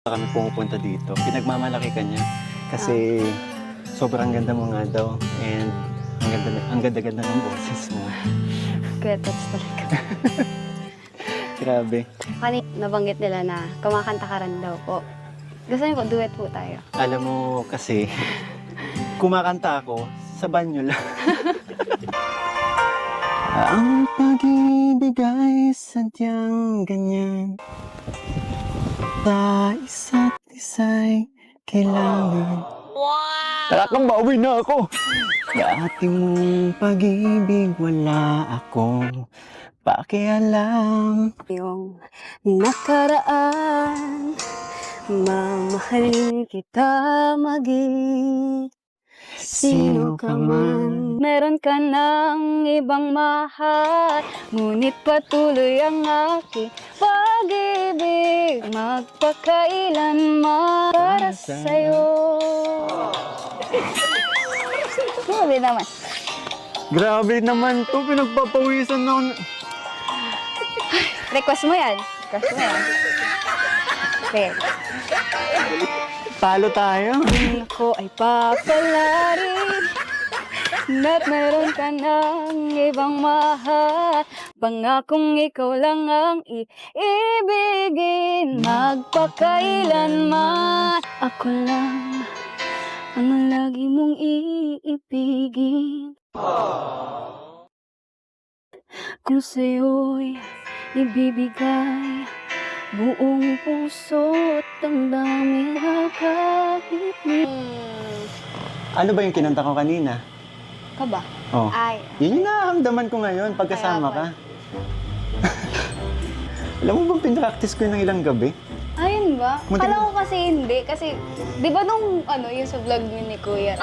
kami pumupunta dito. Pinagmamalaki ka niya kasi sobrang ganda mo nga daw and ang ganda-ganda ng boses mo. Kuya Tots talaga. Grabe. Kanina nabanggit nila na kumakanta ka rin daw po. Gusto niyo po, duet po tayo. Alam mo kasi, kumakanta ako sa banyo lang. Ang pag-ibig ay sadyang ganyan. Sa isa't isa'y kailangan. Wow! Nakakambawin na ako! Dati mong pag-ibig wala akong pakialam. Yung nakaraan, mamahalin kita maging sino ka man. Meron ka ng ibang mahal, ngunit patuloy ang aking pag-ibig magpakailanman para sa'yo. Grabe naman. Grabe naman to, pinagpapawisan na ako. Request mo yan. Request mo yan. Okay. Talo tayo. Ako ay papalarin na't meron ka ng ibang mahal. Pangakong ikaw lang ang iibigin magpakailanman. Ako lang ang lagi mong iibigin. Kung sa'yo'y ibibigay buong puso't ang dami na kahit Ano ba yung kinanta ko kanina? Ka ba? Oh. Ay. Yun yung nakaramdaman ko ngayon pagkasama ka. Alam mo bang pinractice ko yun ng ilang gabi? Ayun ba? Muntik- Kala ko kasi hindi. Kasi, di ba nung yung sa vlog niyo ni Kuya?